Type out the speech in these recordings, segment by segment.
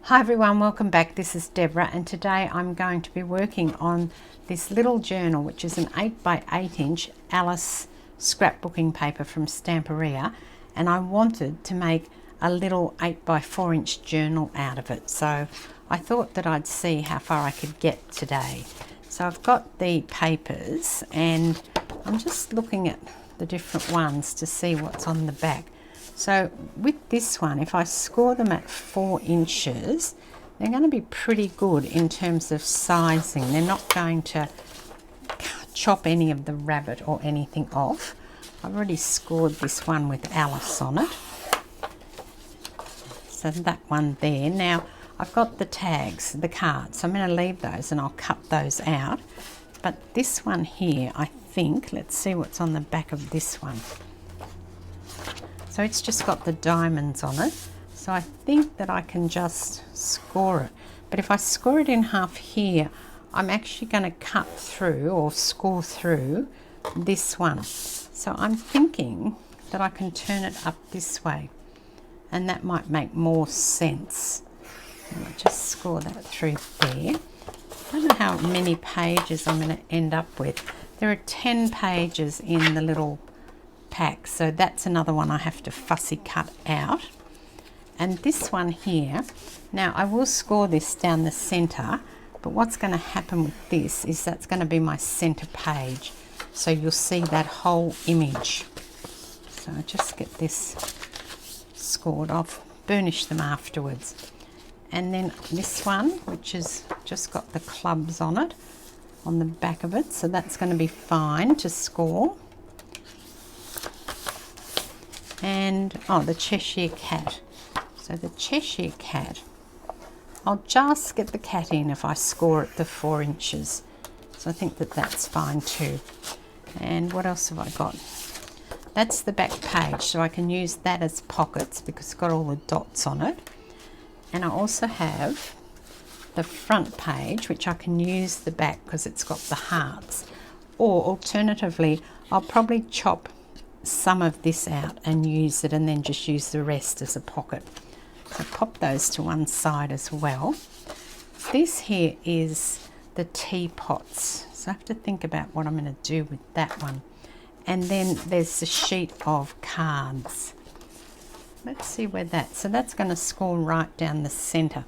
Hi everyone, welcome back. This is Deborah and today I'm going to be working on this little journal, which is an 8 by 8 inch Alice scrapbooking paper from Stamperia, and I wanted to make a little 8 by 4 inch journal out of it. So I thought that I'd see how far I could get today. So I've got the papers and I'm just looking at the different ones to see what's on the back. So with this one, if I score them at 4 inches, they're going to be pretty good in terms of sizing. They're not going to chop any of the rabbit or anything off. I've already scored this one with Alice on it. So that one there. Now I've got the tags, the cards. So I'm going to leave those and I'll cut those out. But this one here, I think, let's see what's on the back of this one. So it's just got the diamonds on it. So I think that I can just score it. But if I score it in half here, I'm actually going to cut through or score through this one. So I'm thinking that I can turn it up this way, and that might make more sense. And I'll just score that through there. I don't know how many pages I'm going to end up with. There are 10 pages in the little pack, so that's another one I have to fussy cut out. And this one here, now I will score this down the center, but what's going to happen with this is that's going to be my center page, so you'll see that whole image. So I just get this scored off, burnish them afterwards. And then this one, which has just got the clubs on it, on the back of it, so that's going to be fine to score. And oh, the Cheshire Cat. So the Cheshire Cat, I'll just get the cat in if I score it the 4 inches. So I think that that's fine too. And what else have I got? That's the back page, so I can use that as pockets because it's got all the dots on it. And I also have the front page, which I can use the back because it's got the hearts. Or alternatively, I'll probably chop some of this out and use it, and then just use the rest as a pocket. So pop those to one side as well. This here is the teapots, so I have to think about what I'm going to do with that one. And then there's the sheet of cards. Let's see where so that's going to score right down the center.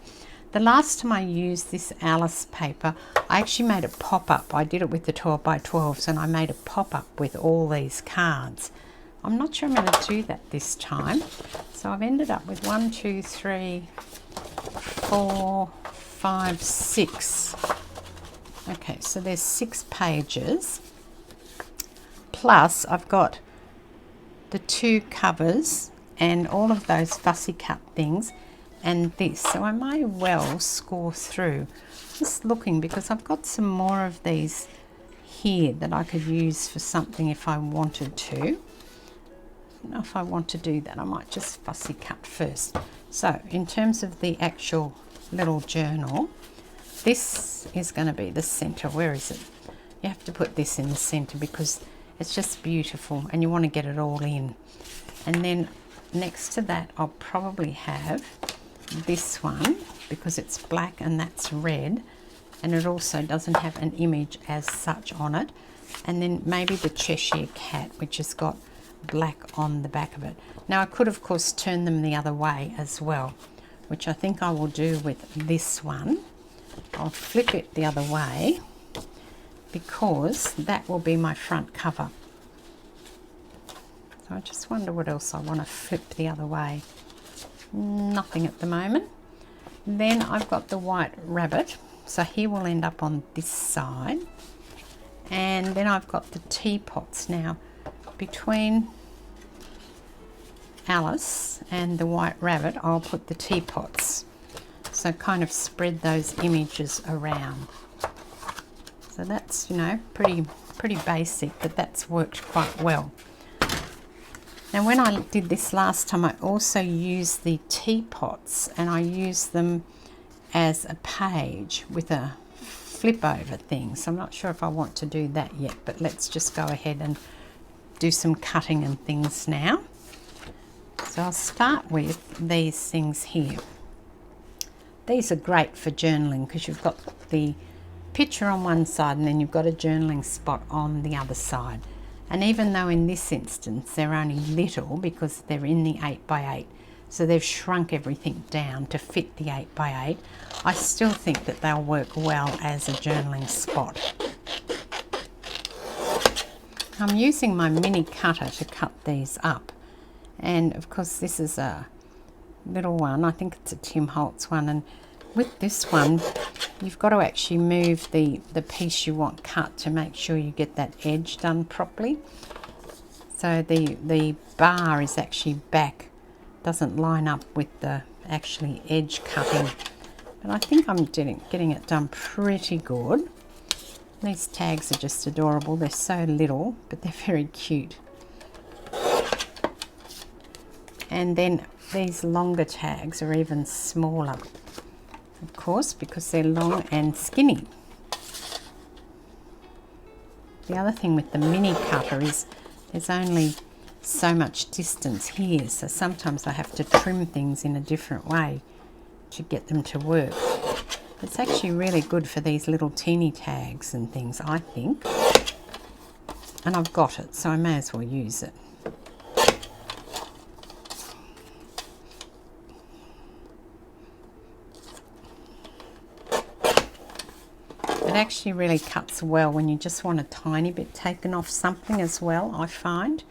The last time I used this Alice paper, I actually made a pop-up. I did it with the 12 by 12s, and I made a pop-up with all these cards. I'm not sure I'm going to do that this time. So I've ended up with 1, 2, 3, 4, 5, 6. Okay, so there's 6 pages. Plus I've got the 2 covers and all of those fussy cut things and this. So I may well score through. Just looking because I've got some more of these here that I could use for something if I wanted to. I don't know if I want to do that. I might just fussy cut first. So in terms of the actual little journal, this is going to be the center. Where is it? You have to put this in the center because it's just beautiful and you want to get it all in. And then next to that I'll probably have this one because it's black and that's red, and it also doesn't have an image as such on it. And then maybe the Cheshire Cat, which has got black on the back of it. Now I could of course turn them the other way as well, which I think I will do with this one. I'll flip it the other way because that will be my front cover. So I just wonder what else I want to flip the other way. Nothing at the moment. Then I've got the white rabbit, so he will end up on this side. And then I've got the teapots. Now between Alice and the white rabbit I'll put the teapots, so kind of spread those images around. So that's, you know, pretty basic, but that's worked quite well. Now when I did this last time I also used the teapots and I used them as a page with a flip over thing, so I'm not sure if I want to do that yet, but let's just go ahead and do some cutting and things now. So I'll start with these things here. these are great for journaling because you've got the picture on one side and then you've got a journaling spot on the other side. And even though in this instance they're only little because they're in the 8x8, so they've shrunk everything down to fit the 8x8, I still think that they'll work well as a journaling spot. I'm using my mini cutter to cut these up, and of course this is a little one. I think it's a Tim Holtz one, and with this one you've got to actually move the piece you want cut to make sure you get that edge done properly. So the bar is actually back, doesn't line up with the actually edge cutting, but I think I'm getting it done pretty good. These tags are just adorable. They're so little, but they're very cute. And then these longer tags are even smaller, of course, because they're long and skinny. The other thing with the mini cutter is there's only so much distance here, so sometimes I have to trim things in a different way to get them to work. It's actually really good for these little teeny tags and things, I think. And I've got it, so I may as well use it. It actually really cuts well when you just want a tiny bit taken off something as well, I find.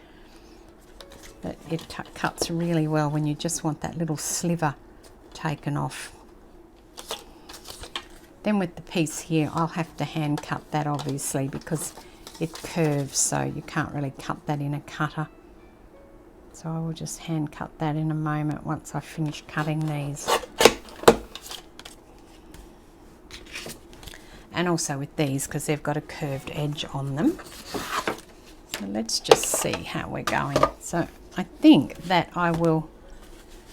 That it cuts really well when you just want that little sliver taken off. Then with the piece here, I'll have to hand cut that obviously because it curves, so you can't really cut that in a cutter. So I will just hand cut that in a moment once I finish cutting these. And also with these because they've got a curved edge on them. So let's just see how we're going. So I think that I will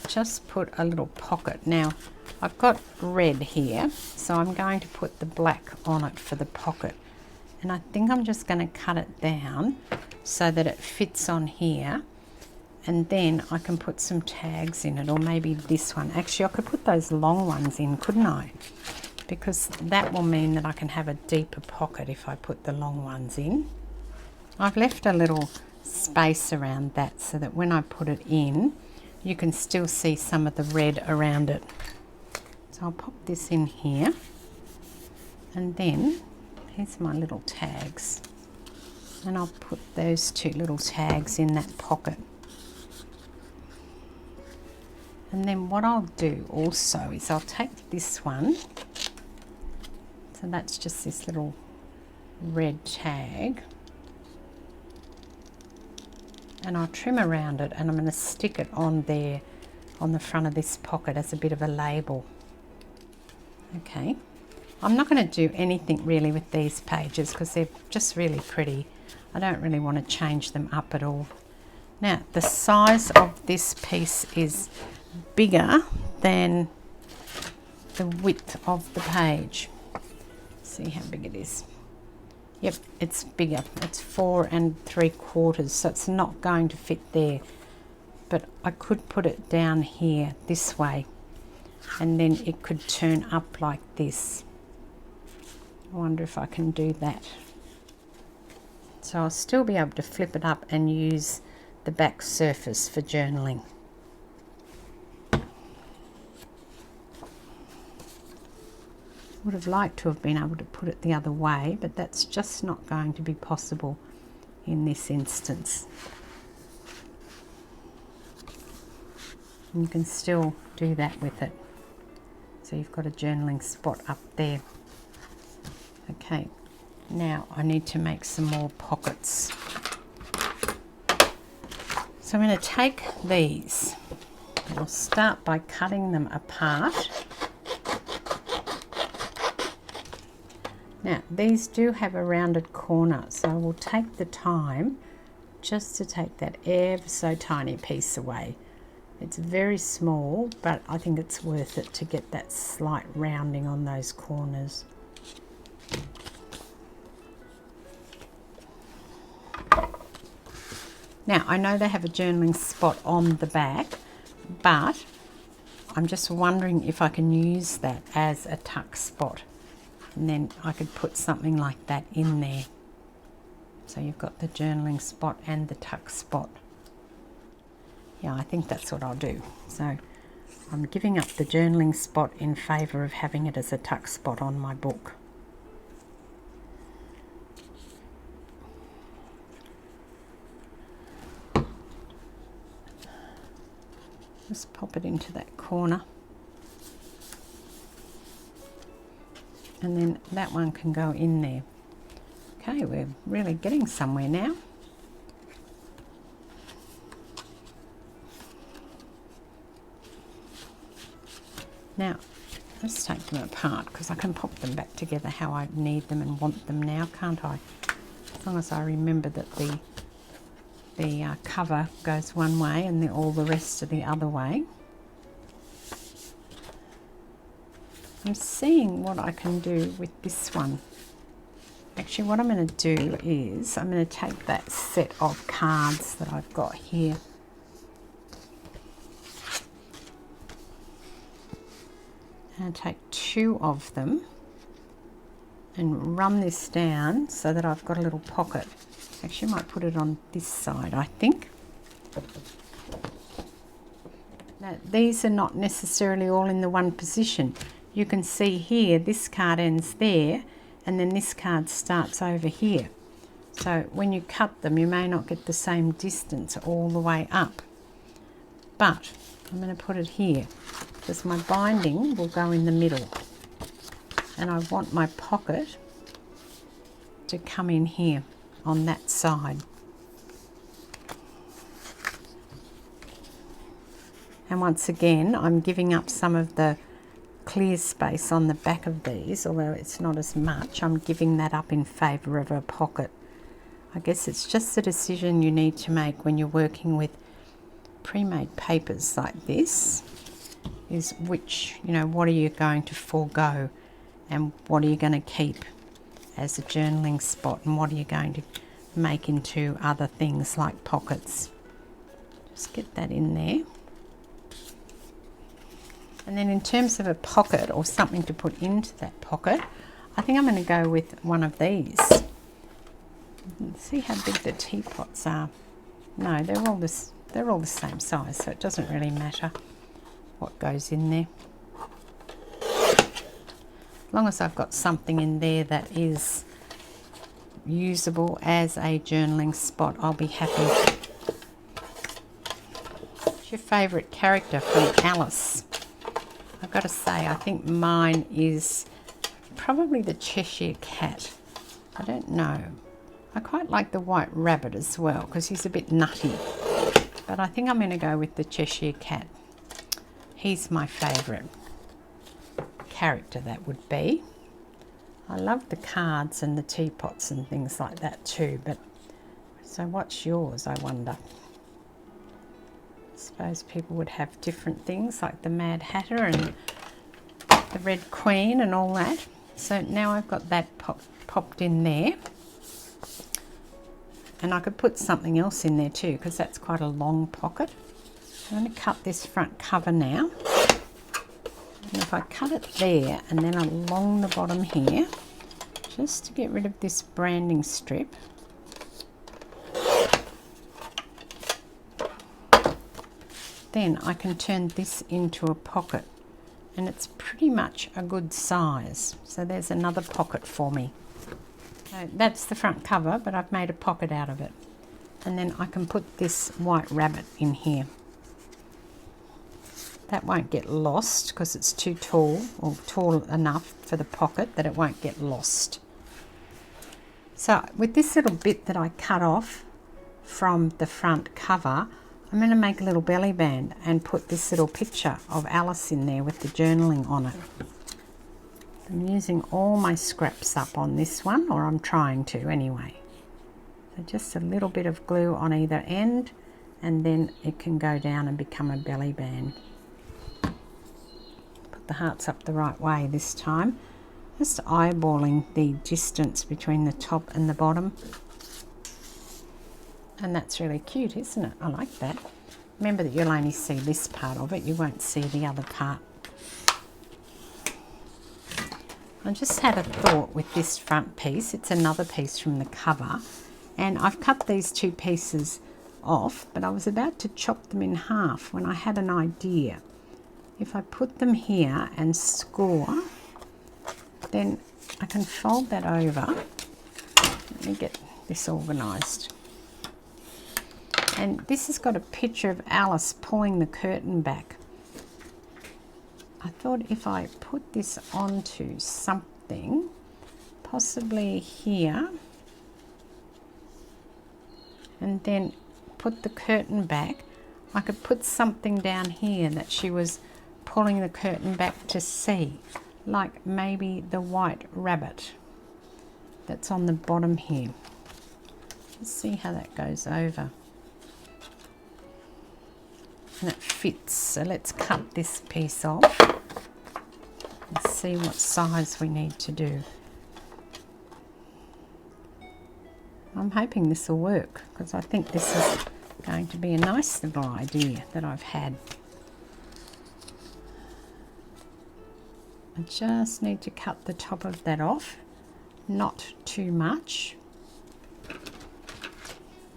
just put a little pocket. Now I've got red here, so I'm going to put the black on it for the pocket, and I think I'm just going to cut it down so that it fits on here, and then I can put some tags in it, or maybe this one. Actually, I could put those long ones in, couldn't I? Because that will mean that I can have a deeper pocket if I put the long ones in. I've left a little space around that so that when I put it in, you can still see some of the red around it. So I'll pop this in here, and then here's my little tags, and I'll put those two little tags in that pocket. And then what I'll do also is I'll take this one, so that's just this little red tag, and I'll trim around it, and I'm going to stick it on there on the front of this pocket as a bit of a label. Okay, I'm not going to do anything really with these pages because they're just really pretty. I don't really want to change them up at all. Now the size of this piece is bigger than the width of the page. See how big it is. Yep, it's bigger. It's 4 3/4, so it's not going to fit there. But I could put it down here this way, and then it could turn up like this. I wonder if I can do that. So I'll still be able to flip it up and use the back surface for journaling. Would have liked to have been able to put it the other way, but that's just not going to be possible in this instance. And you can still do that with it. So you've got a journaling spot up there. Okay, now I need to make some more pockets. So I'm going to take these. I'll start by cutting them apart. Now these do have a rounded corner, so I will take the time just to take that ever so tiny piece away. It's very small, but I think it's worth it to get that slight rounding on those corners. Now I know they have a journaling spot on the back, but I'm just wondering if I can use that as a tuck spot, and then I could put something like that in there. So you've got the journaling spot and the tuck spot. Yeah, I think that's what I'll do. So I'm giving up the journaling spot in favour of having it as a tuck spot on my book. Just pop it into that corner. And then that one can go in there. Okay, we're really getting somewhere now. Now, let's take them apart because I can pop them back together how I need them and want them now, can't I? As long as I remember that the cover goes one way and all the rest are the other way. I'm seeing what I can do with this one. Actually, what I'm going to do is I'm going to take that set of cards that I've got here. And take 2 of them and run this down so that I've got a little pocket. Actually, I might put it on this side, I think. Now, these are not necessarily all in the one position. You can see here, this card ends there, and then this card starts over here. So when you cut them, you may not get the same distance all the way up. But I'm going to put it here because my binding will go in the middle. And I want my pocket to come in here on that side. And once again, I'm giving up some of the clear space on the back of these, although it's not as much. I'm giving that up in favour of a pocket. I guess it's just a decision you need to make when you're working with pre-made papers like this, is which, you know, what are you going to forego and what are you going to keep as a journaling spot and what are you going to make into other things like pockets. Just get that in there. And then in terms of a pocket or something to put into that pocket, I think I'm going to go with one of these. See how big the teapots are. No, they're all the same size, so it doesn't really matter what goes in there. As long as I've got something in there that is usable as a journaling spot, I'll be happy. What's your favourite character from Alice? I've got to say, I think mine is probably the Cheshire Cat. I don't know. I quite like the White Rabbit as well because he's a bit nutty. But I think I'm going to go with the Cheshire Cat. He's my favourite character, that would be. I love the cards and the teapots and things like that too. But so what's yours, I wonder? I suppose people would have different things like the Mad Hatter and the Red Queen and all that. So now I've got that popped in there. And I could put something else in there too because that's quite a long pocket. I'm going to cut this front cover now. And if I cut it there and then along the bottom here, just to get rid of this branding strip, then I can turn this into a pocket and it's pretty much a good size. So there's another pocket for me. So that's the front cover, but I've made a pocket out of it. And then I can put this White Rabbit in here. That won't get lost because it's too tall, or tall enough for the pocket that it won't get lost. So with this little bit that I cut off from the front cover, I'm going to make a little belly band and put this little picture of Alice in there with the journaling on it. I'm using all my scraps up on this one, or I'm trying to anyway. So just a little bit of glue on either end and then it can go down and become a belly band. Put the hearts up the right way this time. Just eyeballing the distance between the top and the bottom. And that's really cute, isn't it? I like that. Remember that you'll only see this part of it, you won't see the other part. I just had a thought with this front piece. It's another piece from the cover, and I've cut these two pieces off, but I was about to chop them in half when I had an idea. If I put them here and score, then I can fold that over. Let me get this organised. And this has got a picture of Alice pulling the curtain back. I thought if I put this onto something, possibly here, and then put the curtain back, I could put something down here that she was pulling the curtain back to see, like maybe the white rabbit that's on the bottom here. Let's see how that goes over. And it fits, so let's cut this piece off and see what size we need to do. I'm hoping this will work, because I think this is going to be a nice little idea that I've had. I just need to cut the top of that off, not too much.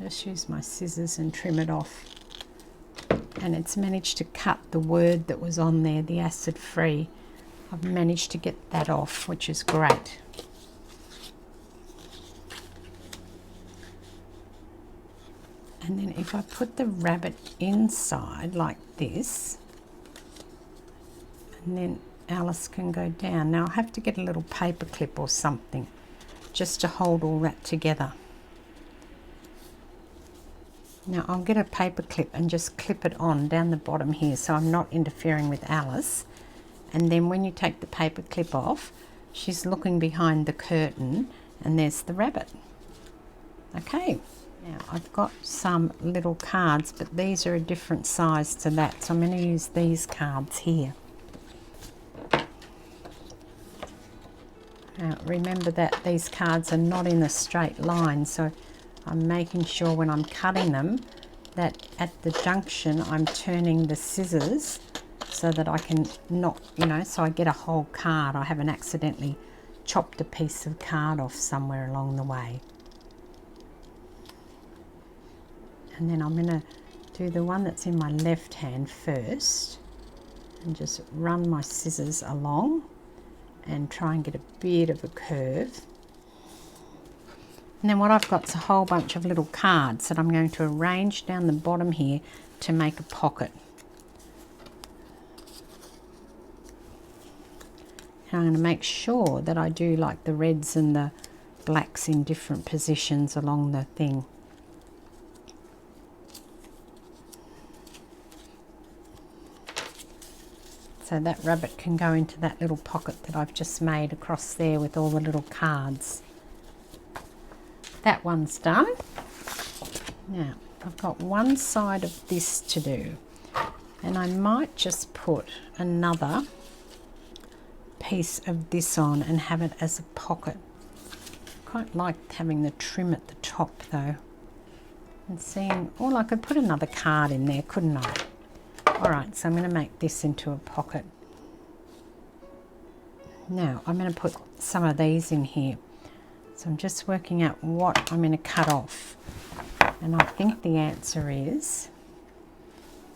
Just use my scissors and trim it off. And it's managed to cut the word that was on there, the acid free. I've managed to get that off, which is great. And then if I put the rabbit inside like this, and then Alice can go down. Now I'll have to get a little paper clip or something just to hold all that together. Now I'll get a paper clip and just clip it on down the bottom here, so I'm not interfering with Alice. And then when you take the paper clip off, she's looking behind the curtain and there's the rabbit. Okay, now I've got some little cards, but these are a different size to that, so I'm going to use these cards here. Now remember that these cards are not in a straight line, so I'm making sure when I'm cutting them that at the junction I'm turning the scissors so that I can not, so I get a whole card. I haven't accidentally chopped a piece of card off somewhere along the way. And then I'm going to do the one that's in my left hand first and just run my scissors along and try and get a bit of a curve. And then what I've got is a whole bunch of little cards that I'm going to arrange down the bottom here to make a pocket. And I'm going to make sure that I do like the reds and the blacks in different positions along the thing. So that rabbit can go into that little pocket that I've just made across there with all the little cards. That one's done. Now I've got one side of this to do, and I might just put another piece of this on and have it as a pocket. I quite like having the trim at the top though, and seeing, well, I could put another card in there, couldn't I? Alright, so I'm going to make this into a pocket. Now I'm going to put some of these in here. So I'm just working out what I'm going to cut off. And I think the answer is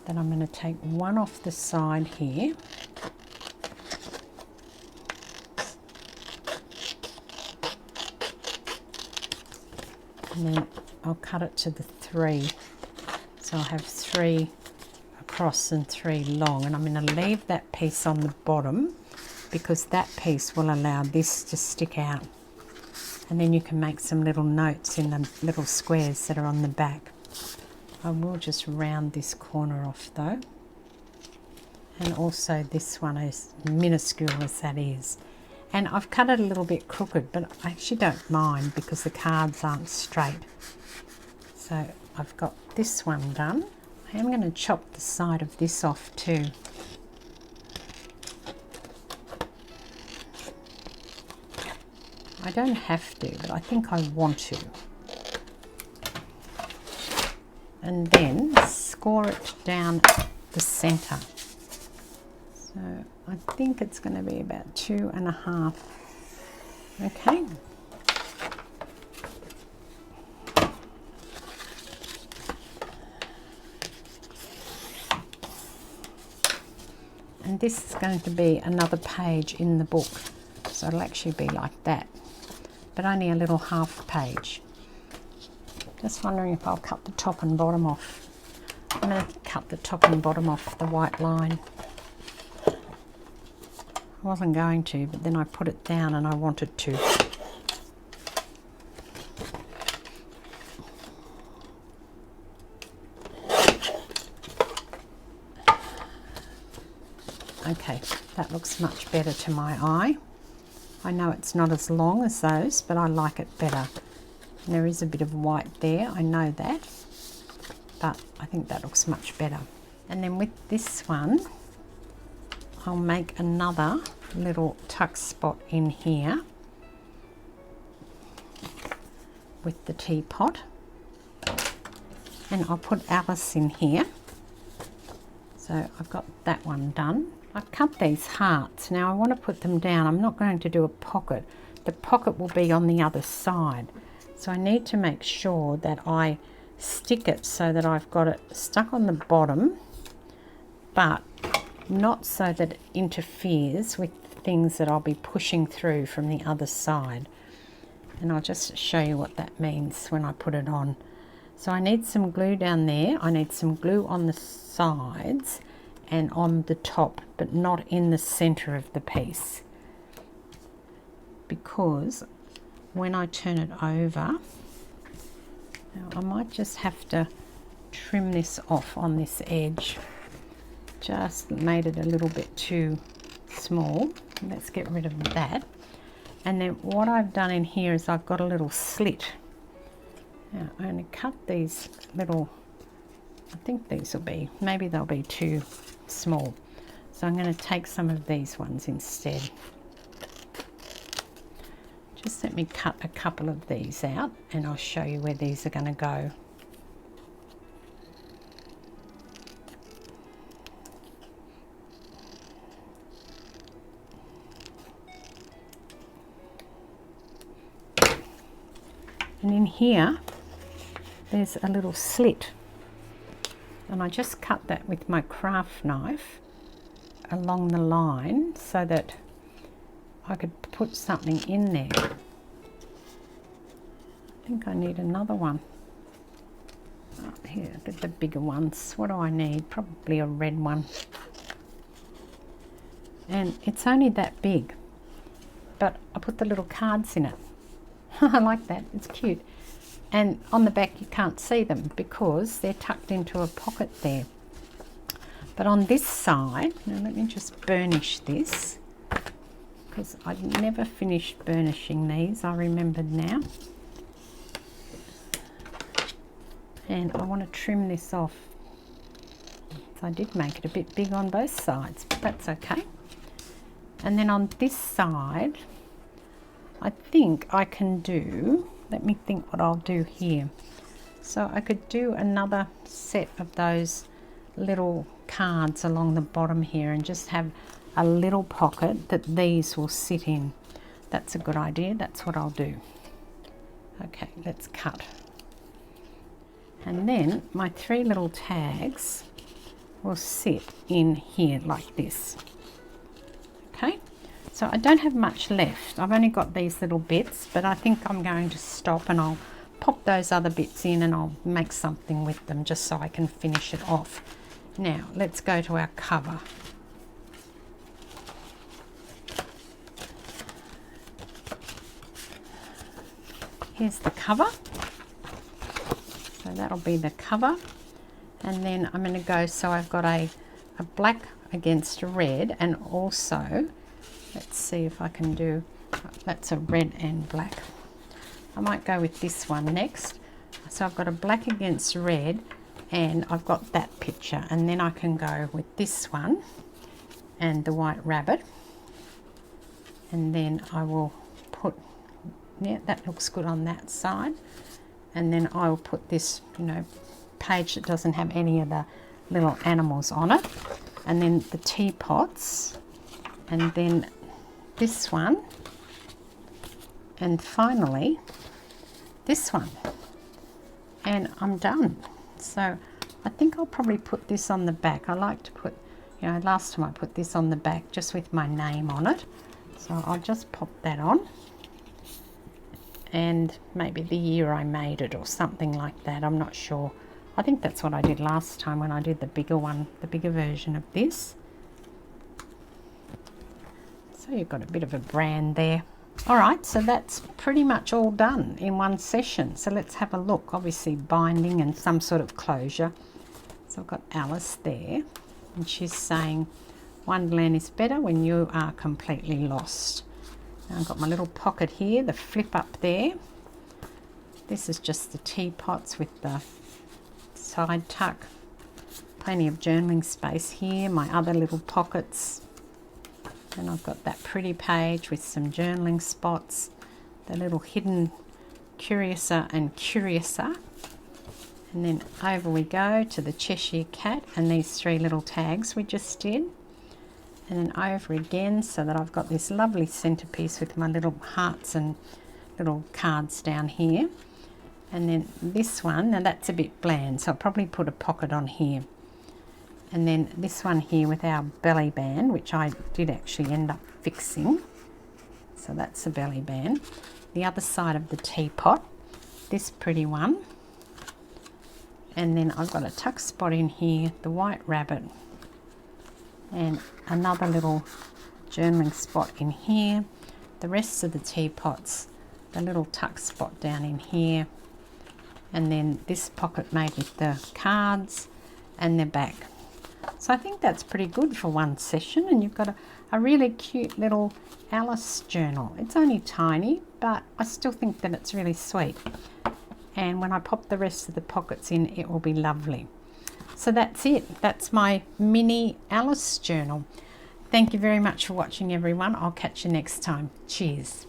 that I'm going to take one off the side here. And then I'll cut it to the 3. So I'll have 3 across and 3 long. And I'm going to leave that piece on the bottom because that piece will allow this to stick out. And then you can make some little notes in the little squares that are on the back. I will just round this corner off though. And also this one, is minuscule as that is. And I've cut it a little bit crooked, but I actually don't mind because the cards aren't straight. So I've got this one done. I am going to chop the side of this off too. I don't have to, but I think I want to. And then score it down the centre. So I think it's going to be about 2.5. Okay. And this is going to be another page in the book. So it'll actually be like that, but only a little half page. Just wondering if I'll cut the top and bottom off. I'm going to cut the top and bottom off the white line. I wasn't going to, but then I put it down and I wanted to. Okay, that looks much better to my eye. I know it's not as long as those, but I like it better. And there is a bit of white there, I know that, but I think that looks much better. And then with this one, I'll make another little tuck spot in here with the teapot. And I'll put Alice in here. So I've got that one done. I've cut these hearts. Now I want to put them down. I'm not going to do a pocket. The pocket will be on the other side. So I need to make sure that I stick it so that I've got it stuck on the bottom, but not so that it interferes with things that I'll be pushing through from the other side. And I'll just show you what that means when I put it on. So I need some glue down there. I need some glue on the sides and on the top, but not in the center of the piece, because when I turn it over, now I might just have to trim this off on this edge. Just made it a little bit too small. Let's get rid of that. And then what I've done in here is I've got a little slit. Now I'm going to cut these little, I think these will be, maybe they'll be too small. So I'm going to take some of these ones instead. Just let me cut a couple of these out and I'll show you where these are going to go. And in here, there's a little slit. And I just cut that with my craft knife along the line so that I could put something in there. I think I need another one. Oh, here, the bigger ones. What do I need? Probably a red one. And it's only that big, but I put the little cards in it. I like that, it's cute. And on the back you can't see them because they're tucked into a pocket there. But on this side, now let me just burnish this, because I'd never finished burnishing these, I remembered now. And I want to trim this off. So I did make it a bit big on both sides, but that's okay. And then on this side, I think I can do, let me think what I'll do here. So I could do another set of those little cards along the bottom here and just have a little pocket that these will sit in. That's a good idea, that's what I'll do. Okay, let's cut. And then my 3 little tags will sit in here like this. Okay. So I don't have much left. I've only got these little bits, but I think I'm going to stop and I'll pop those other bits in and I'll make something with them just so I can finish it off. Now, let's go to our cover. Here's the cover. So that'll be the cover. And then I'm going to go, so I've got a black against a red, and also, let's see if I can do, that's a red and black. I might go with this one next. So I've got a black against red and I've got that picture, and then I can go with this one and the white rabbit, and then I will put, yeah, that looks good on that side, and then I will put this, you know, page that doesn't have any of the little animals on it, and then the teapots, and then this one, and finally this one, and I'm done. So I think I'll probably put this on the back. I like to put, you know, last time I put this on the back just with my name on it, so I'll just pop that on, and maybe the year I made it or something like that. I'm not sure. I think that's what I did last time when I did the bigger one, the bigger version of this. So you've got a bit of a brand there. All right, so that's pretty much all done in one session. So let's have a look. Obviously binding and some sort of closure. So I've got Alice there, and she's saying, Wonderland is better when you are completely lost. Now I've got my little pocket here, the flip up there. This is just the teapots with the side tuck. Plenty of journaling space here, my other little pockets. And I've got that pretty page with some journaling spots, the little hidden Curiouser and Curiouser. And then over we go to the Cheshire Cat and these three little tags we just did. And then over again, so that I've got this lovely centerpiece with my little hearts and little cards down here. And then this one, now that's a bit bland, so I'll probably put a pocket on here. And then this one here with our belly band, which I did actually end up fixing. So that's the belly band. The other side of the teapot, this pretty one. And then I've got a tuck spot in here, the white rabbit, and another little journaling spot in here. The rest of the teapots, the little tuck spot down in here. And then this pocket made with the cards and the back. So I think that's pretty good for one session, and you've got a really cute little Alice journal. It's only tiny, but I still think that it's really sweet. And when I pop the rest of the pockets in, it will be lovely. So that's it. That's my mini Alice journal. Thank you very much for watching, everyone. I'll catch you next time. Cheers.